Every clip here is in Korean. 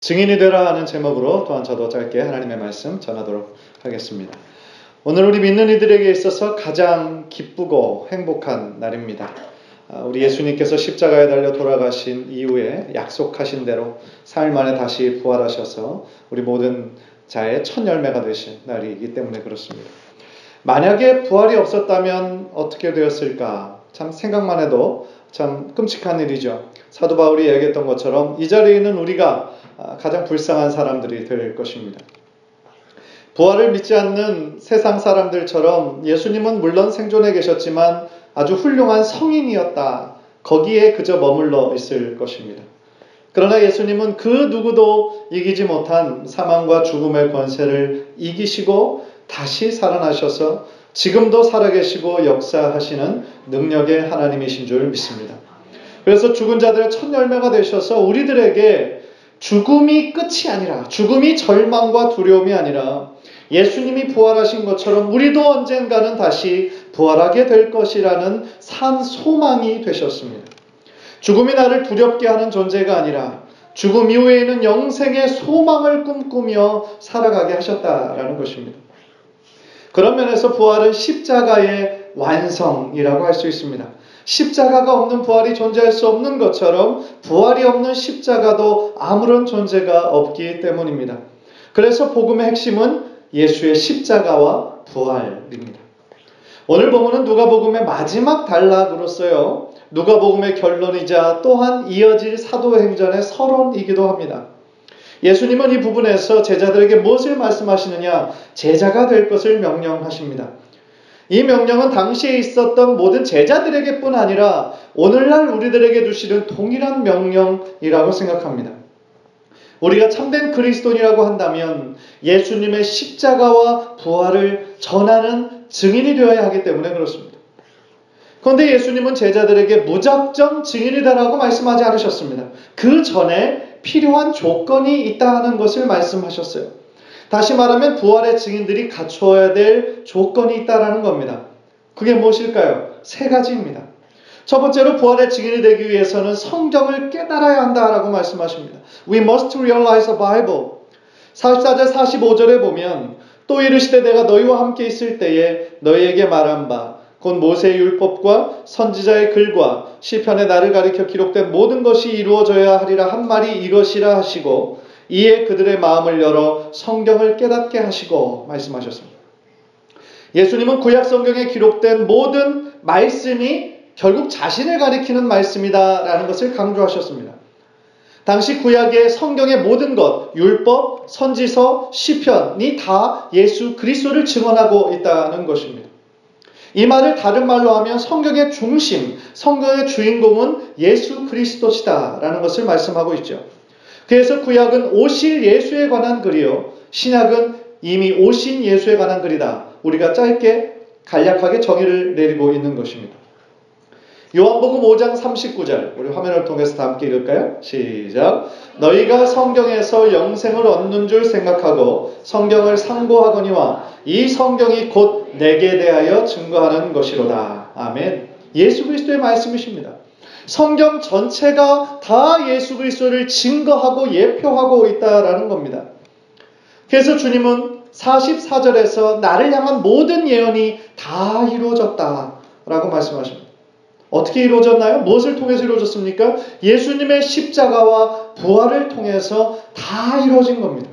증인이 되라 하는 제목으로 또한 저도 짧게 하나님의 말씀 전하도록 하겠습니다. 오늘 우리 믿는 이들에게 있어서 가장 기쁘고 행복한 날입니다. 우리 예수님께서 십자가에 달려 돌아가신 이후에 약속하신 대로 사흘 만에 다시 부활하셔서 우리 모든 자의 첫 열매가 되신 날이기 때문에 그렇습니다. 만약에 부활이 없었다면 어떻게 되었을까? 참 생각만 해도 참 끔찍한 일이죠. 사도 바울이 얘기했던 것처럼 이 자리에 있는 우리가 가장 불쌍한 사람들이 될 것입니다. 부활을 믿지 않는 세상 사람들처럼 예수님은 물론 생존해 계셨지만 아주 훌륭한 성인이었다. 거기에 그저 머물러 있을 것입니다. 그러나 예수님은 그 누구도 이기지 못한 사망과 죽음의 권세를 이기시고 다시 살아나셔서 지금도 살아계시고 역사하시는 능력의 하나님이신 줄 믿습니다. 그래서 죽은 자들의 첫 열매가 되셔서 우리들에게 죽음이 끝이 아니라, 죽음이 절망과 두려움이 아니라 예수님이 부활하신 것처럼 우리도 언젠가는 다시 부활하게 될 것이라는 산 소망이 되셨습니다. 죽음이 나를 두렵게 하는 존재가 아니라 죽음 이후에는 영생의 소망을 꿈꾸며 살아가게 하셨다라는 것입니다. 그런 면에서 부활은 십자가의 완성이라고 할 수 있습니다. 십자가가 없는 부활이 존재할 수 없는 것처럼 부활이 없는 십자가도 아무런 존재가 없기 때문입니다. 그래서 복음의 핵심은 예수의 십자가와 부활입니다. 오늘 본문은 누가복음의 마지막 단락으로서요, 누가복음의 결론이자 또한 이어질 사도행전의 서론이기도 합니다. 예수님은 이 부분에서 제자들에게 무엇을 말씀하시느냐? 제자가 될 것을 명령하십니다. 이 명령은 당시에 있었던 모든 제자들에게 뿐 아니라 오늘날 우리들에게 주시는 동일한 명령이라고 생각합니다. 우리가 참된 그리스도인이라고 한다면 예수님의 십자가와 부활을 전하는 증인이 되어야 하기 때문에 그렇습니다. 그런데 예수님은 제자들에게 무작정 증인이 되라고 말씀하지 않으셨습니다. 그 전에 필요한 조건이 있다는 것을 말씀하셨어요. 다시 말하면 부활의 증인들이 갖추어야 될 조건이 있다는 겁니다. 그게 무엇일까요? 세 가지입니다. 첫 번째로 부활의 증인이 되기 위해서는 성경을 깨달아야 한다라고 말씀하십니다. We must realize the Bible. 44절 45절에 보면 또 이르시되 내가 너희와 함께 있을 때에 너희에게 말한 바 곧 모세의 율법과 선지자의 글과 시편에 나를 가리켜 기록된 모든 것이 이루어져야 하리라 한 말이 이것이라 하시고 이에 그들의 마음을 열어 성경을 깨닫게 하시고 말씀하셨습니다. 예수님은 구약 성경에 기록된 모든 말씀이 결국 자신을 가리키는 말씀이다라는 것을 강조하셨습니다. 당시 구약의 성경의 모든 것, 율법, 선지서, 시편이 다 예수 그리스도를 증언하고 있다는 것입니다. 이 말을 다른 말로 하면 성경의 중심, 성경의 주인공은 예수 그리스도시다라는 것을 말씀하고 있죠. 그래서 구약은 오실 예수에 관한 글이요, 신약은 이미 오신 예수에 관한 글이다. 우리가 짧게 간략하게 정의를 내리고 있는 것입니다. 요한복음 5장 39절, 우리 화면을 통해서 다 함께 읽을까요? 시작. 너희가 성경에서 영생을 얻는 줄 생각하고 성경을 상고하거니와 이 성경이 곧 내게 대하여 증거하는 것이로다. 아멘. 예수 그리스도의 말씀이십니다. 성경 전체가 다 예수 그리스도를 증거하고 예표하고 있다라는 겁니다. 그래서 주님은 44절에서 나를 향한 모든 예언이 다 이루어졌다라고 말씀하십니다. 어떻게 이루어졌나요? 무엇을 통해서 이루어졌습니까? 예수님의 십자가와 부활을 통해서 다 이루어진 겁니다.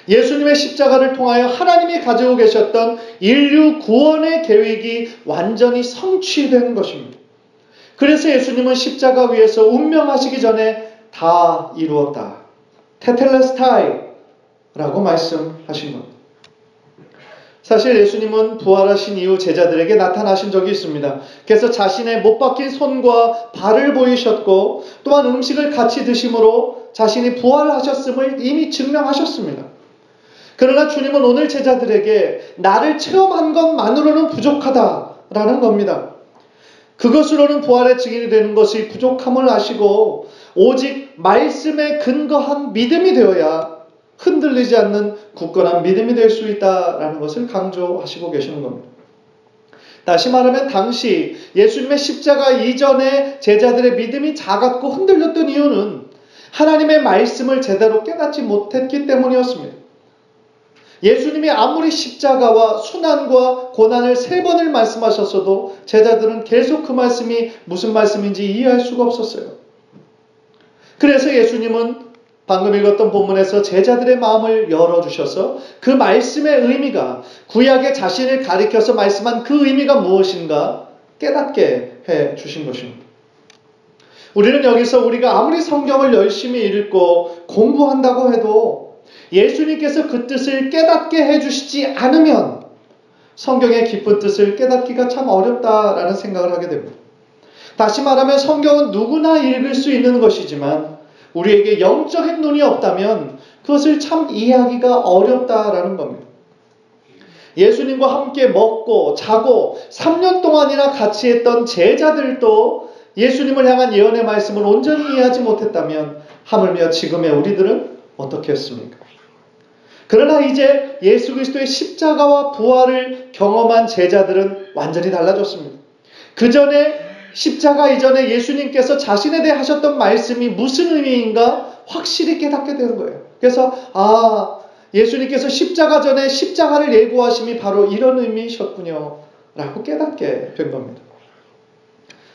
예수님의 십자가를 통하여 하나님이 가지고 계셨던 인류 구원의 계획이 완전히 성취된 것입니다. 그래서 예수님은 십자가 위에서 운명하시기 전에 다 이루었다. 테텔레스타이라고 말씀하신 겁니다. 사실 예수님은 부활하신 이후 제자들에게 나타나신 적이 있습니다. 그래서 자신의 못 박힌 손과 발을 보이셨고 또한 음식을 같이 드심으로 자신이 부활하셨음을 이미 증명하셨습니다. 그러나 주님은 오늘 제자들에게 나를 체험한 것만으로는 부족하다라는 겁니다. 그것으로는 부활의 증인이 되는 것이 부족함을 아시고 오직 말씀에 근거한 믿음이 되어야 흔들리지 않는 굳건한 믿음이 될 수 있다라는 것을 강조하시고 계시는 겁니다. 다시 말하면 당시 예수님의 십자가 이전에 제자들의 믿음이 작았고 흔들렸던 이유는 하나님의 말씀을 제대로 깨닫지 못했기 때문이었습니다. 예수님이 아무리 십자가와 순환과 고난을 3번을 말씀하셨어도 제자들은 계속 그 말씀이 무슨 말씀인지 이해할 수가 없었어요. 그래서 예수님은 방금 읽었던 본문에서 제자들의 마음을 열어주셔서 그 말씀의 의미가, 구약의 자신을 가리켜서 말씀한 그 의미가 무엇인가 깨닫게 해주신 것입니다. 우리는 여기서 우리가 아무리 성경을 열심히 읽고 공부한다고 해도 예수님께서 그 뜻을 깨닫게 해주시지 않으면 성경의 깊은 뜻을 깨닫기가 참 어렵다라는 생각을 하게 됩니다. 다시 말하면 성경은 누구나 읽을 수 있는 것이지만 우리에게 영적인 눈이 없다면 그것을 참 이해하기가 어렵다라는 겁니다. 예수님과 함께 먹고 자고 3년 동안이나 같이 했던 제자들도 예수님을 향한 예언의 말씀을 온전히 이해하지 못했다면 하물며 지금의 우리들은 어떻게 했습니까? 그러나 이제 예수 그리스도의 십자가와 부활을 경험한 제자들은 완전히 달라졌습니다. 그 전에 십자가 이전에 예수님께서 자신에 대해 하셨던 말씀이 무슨 의미인가 확실히 깨닫게 되는 거예요. 그래서 예수님께서 십자가 전에 십자가를 예고하심이 바로 이런 의미이셨군요 라고 깨닫게 된 겁니다.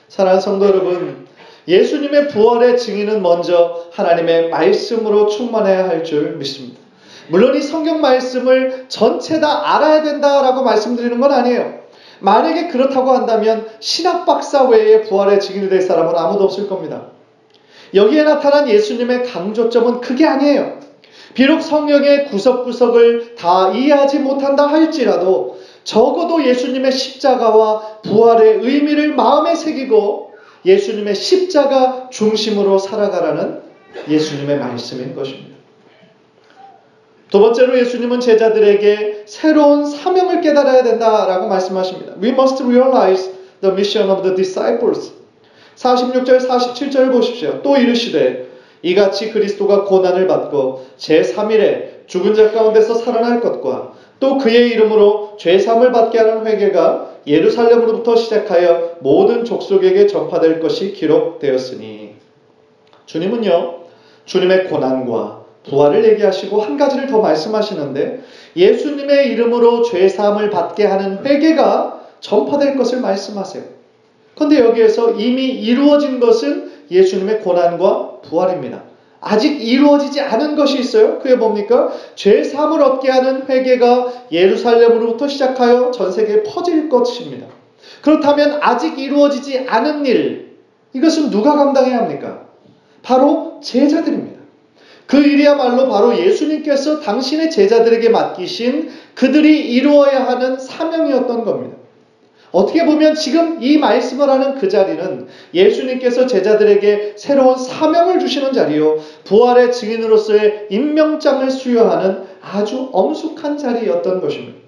사랑하는 성도 여러분, 예수님의 부활의 증인은 먼저 하나님의 말씀으로 충만해야 할 줄 믿습니다. 물론 이 성경 말씀을 전체 다 알아야 된다라고 말씀드리는 건 아니에요. 만약에 그렇다고 한다면 신학 박사 외에 부활의 증인이 될 사람은 아무도 없을 겁니다. 여기에 나타난 예수님의 강조점은 그게 아니에요. 비록 성경의 구석구석을 다 이해하지 못한다 할지라도 적어도 예수님의 십자가와 부활의 의미를 마음에 새기고 예수님의 십자가 중심으로 살아가라는 예수님의 말씀인 것입니다. 두 번째로 예수님은 제자들에게 새로운 사명을 깨달아야 된다라고 말씀하십니다. We must realize the mission of the disciples. 46절, 47절을 보십시오. 또 이르시되 이같이 그리스도가 고난을 받고 제3일에 죽은 자 가운데서 살아날 것과 또 그의 이름으로 죄사함을 받게 하는 회개가 예루살렘으로부터 시작하여 모든 족속에게 전파될 것이 기록되었으니. 주님은요, 주님의 고난과 부활을 얘기하시고 한 가지를 더 말씀하시는데 예수님의 이름으로 죄사함을 받게 하는 회개가 전파될 것을 말씀하세요. 그런데 여기에서 이미 이루어진 것은 예수님의 고난과 부활입니다. 아직 이루어지지 않은 것이 있어요. 그게 뭡니까? 죄사함을 얻게 하는 회개가 예루살렘으로부터 시작하여 전 세계에 퍼질 것입니다. 그렇다면 아직 이루어지지 않은 일, 이것은 누가 감당해야 합니까? 바로 제자들입니다. 그 일이야말로 바로 예수님께서 당신의 제자들에게 맡기신 그들이 이루어야 하는 사명이었던 겁니다. 어떻게 보면 지금 이 말씀을 하는 그 자리는 예수님께서 제자들에게 새로운 사명을 주시는 자리요, 부활의 증인으로서의 임명장을 수여하는 아주 엄숙한 자리였던 것입니다.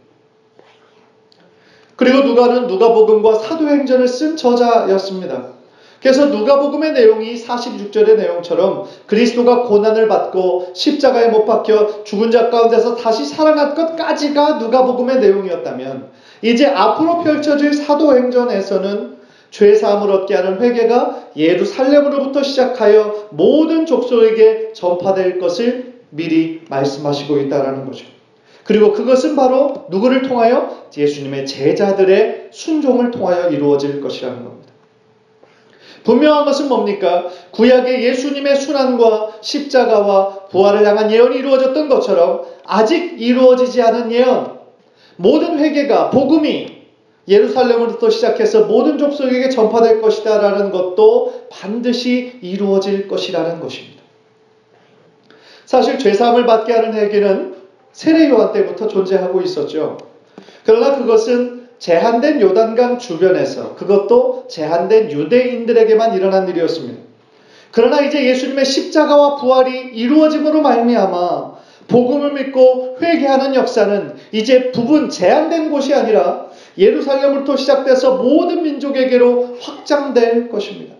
그리고 누가는 누가복음과 사도행전을 쓴 저자였습니다. 그래서 누가복음의 내용이 46절의 내용처럼 그리스도가 고난을 받고 십자가에 못 박혀 죽은 자 가운데서 다시 살아난 것까지가 누가복음의 내용이었다면 이제 앞으로 펼쳐질 사도행전에서는 죄사함을 얻게 하는 회개가 예루살렘으로부터 시작하여 모든 족속에게 전파될 것을 미리 말씀하시고 있다는 거죠. 그리고 그것은 바로 누구를 통하여? 예수님의 제자들의 순종을 통하여 이루어질 것이라는 겁니다. 분명한 것은 뭡니까? 구약의 예수님의 순환과 십자가와 부활을 향한 예언이 이루어졌던 것처럼 아직 이루어지지 않은 예언, 모든 회개가, 복음이 예루살렘으로부터 시작해서 모든 족속에게 전파될 것이다 라는 것도 반드시 이루어질 것이라는 것입니다. 사실 죄사함을 받게 하는 회개는 세례 요한 때부터 존재하고 있었죠. 그러나 그것은 제한된 요단강 주변에서, 그것도 제한된 유대인들에게만 일어난 일이었습니다. 그러나 이제 예수님의 십자가와 부활이 이루어짐으로 말미암아 복음을 믿고 회개하는 역사는 이제 부분 제한된 곳이 아니라 예루살렘으로부터 시작돼서 모든 민족에게로 확장될 것입니다.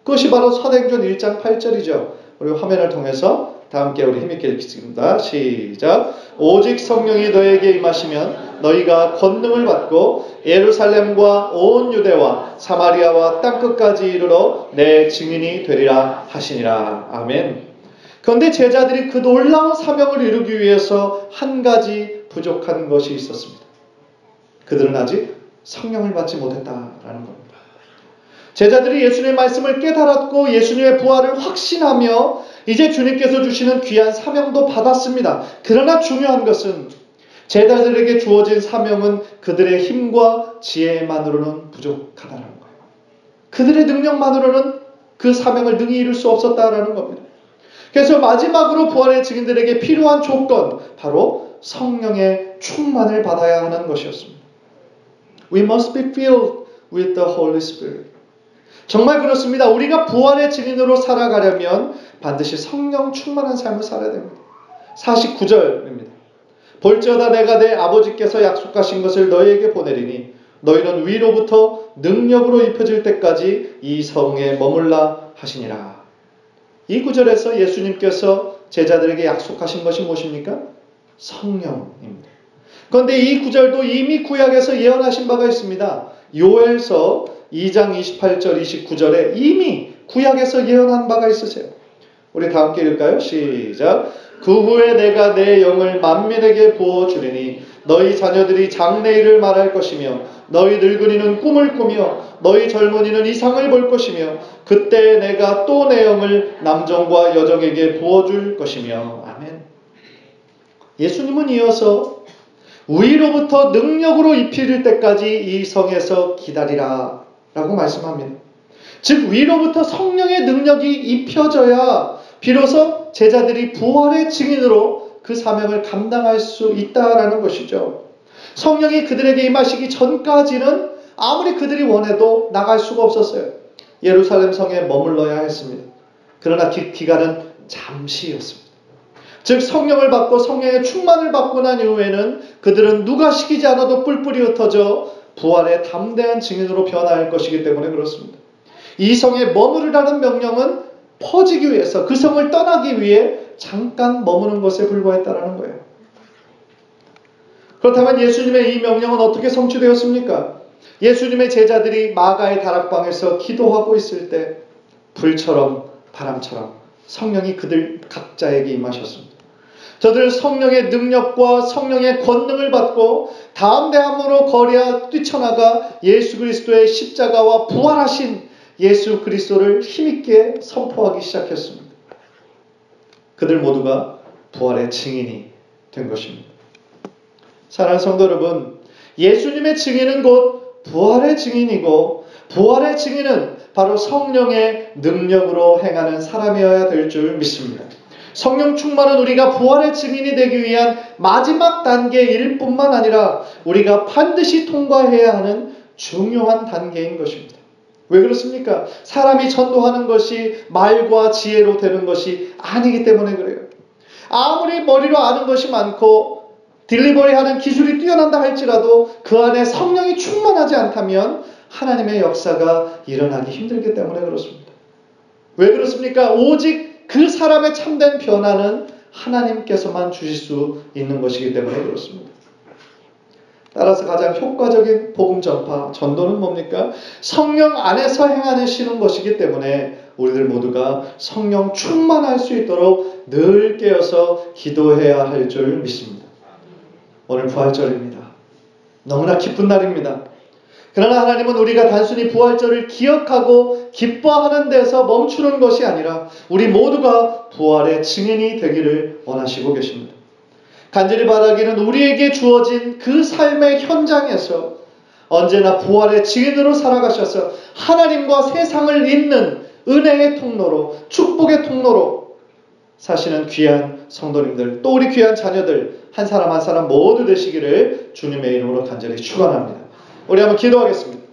그것이 바로 사도행전 1장 8절이죠. 우리 화면을 통해서 다 함께 우리 힘있게 읽겠습니다. 시작. 오직 성령이 너에게 임하시면 너희가 권능을 받고 예루살렘과 온 유대와 사마리아와 땅끝까지 이르러 내 증인이 되리라 하시니라. 아멘. 그런데 제자들이 그 놀라운 사명을 이루기 위해서 한 가지 부족한 것이 있었습니다. 그들은 아직 성령을 받지 못했다라는 겁니다. 제자들이 예수님의 말씀을 깨달았고 예수님의 부활을 확신하며 이제 주님께서 주시는 귀한 사명도 받았습니다. 그러나 중요한 것은 제자들에게 주어진 사명은 그들의 힘과 지혜만으로는 부족하다는 거예요. 그들의 능력만으로는 그 사명을 능히 이룰 수 없었다라는 겁니다. 그래서 마지막으로 부활의 증인들에게 필요한 조건, 바로 성령의 충만을 받아야 하는 것이었습니다. We must be filled with the Holy Spirit. 정말 그렇습니다. 우리가 부활의 증인으로 살아가려면 반드시 성령 충만한 삶을 살아야 됩니다. 49절입니다. 볼지어다 내가 내 아버지께서 약속하신 것을 너희에게 보내리니 너희는 위로부터 능력으로 입혀질 때까지 이 성에 머물라 하시니라. 이 구절에서 예수님께서 제자들에게 약속하신 것이 무엇입니까? 성령입니다. 그런데 이 구절도 이미 구약에서 예언하신 바가 있습니다. 요엘서 2장 28절 29절에 이미 구약에서 예언한 바가 있으세요. 우리 다 함께 읽을까요? 시작. 그 후에 내가 내 영을 만민에게 부어주리니 너희 자녀들이 장래일을 말할 것이며 너희 늙은이는 꿈을 꾸며 너희 젊은이는 이상을 볼 것이며 그때 내가 또 내 영을 남정과 여정에게 부어줄 것이며. 아멘. 예수님은 이어서 위로부터 능력으로 입힐 때까지 이 성에서 기다리라 라고 말씀합니다. 즉 위로부터 성령의 능력이 입혀져야 비로소 제자들이 부활의 증인으로 그 사명을 감당할 수 있다라는 것이죠. 성령이 그들에게 임하시기 전까지는 아무리 그들이 원해도 나갈 수가 없었어요. 예루살렘 성에 머물러야 했습니다. 그러나 기간은 잠시였습니다. 즉 성령을 받고 성령의 충만을 받고 난 이후에는 그들은 누가 시키지 않아도 뿔뿔이 흩어져 부활의 담대한 증인으로 변화할 것이기 때문에 그렇습니다. 이 성에 머무르라는 명령은 퍼지기 위해서 그 성을 떠나기 위해 잠깐 머무는 것에 불과했다라는 거예요. 그렇다면 예수님의 이 명령은 어떻게 성취되었습니까? 예수님의 제자들이 마가의 다락방에서 기도하고 있을 때 불처럼 바람처럼 성령이 그들 각자에게 임하셨습니다. 저들은 성령의 능력과 성령의 권능을 받고 담대함으로 거리에 뛰쳐나가 예수 그리스도의 십자가와 부활하신 예수 그리스도를 힘있게 선포하기 시작했습니다. 그들 모두가 부활의 증인이 된 것입니다. 사랑하는 성도 여러분, 예수님의 증인은 곧 부활의 증인이고 부활의 증인은 바로 성령의 능력으로 행하는 사람이어야 될 줄 믿습니다. 성령 충만은 우리가 부활의 증인이 되기 위한 마지막 단계일 뿐만 아니라 우리가 반드시 통과해야 하는 중요한 단계인 것입니다. 왜 그렇습니까? 사람이 전도하는 것이 말과 지혜로 되는 것이 아니기 때문에 그래요. 아무리 머리로 아는 것이 많고 딜리버리하는 기술이 뛰어난다 할지라도 그 안에 성령이 충만하지 않다면 하나님의 역사가 일어나기 힘들기 때문에 그렇습니다. 왜 그렇습니까? 오직 그 사람의 참된 변화는 하나님께서만 주실 수 있는 것이기 때문에 그렇습니다. 따라서 가장 효과적인 복음 전파, 전도는 뭡니까? 성령 안에서 행하시는 것이기 때문에 우리들 모두가 성령 충만할 수 있도록 늘 깨어서 기도해야 할 줄 믿습니다. 오늘 부활절입니다. 너무나 기쁜 날입니다. 그러나 하나님은 우리가 단순히 부활절을 기억하고 기뻐하는 데서 멈추는 것이 아니라 우리 모두가 부활의 증인이 되기를 원하시고 계십니다. 간절히 바라기는 우리에게 주어진 그 삶의 현장에서 언제나 부활의 증인으로 살아가셔서 하나님과 세상을 잇는 은혜의 통로로, 축복의 통로로 사시는 귀한 성도님들, 또 우리 귀한 자녀들 한 사람 한 사람 모두 되시기를 주님의 이름으로 간절히 축원합니다. 우리 한번 기도하겠습니다.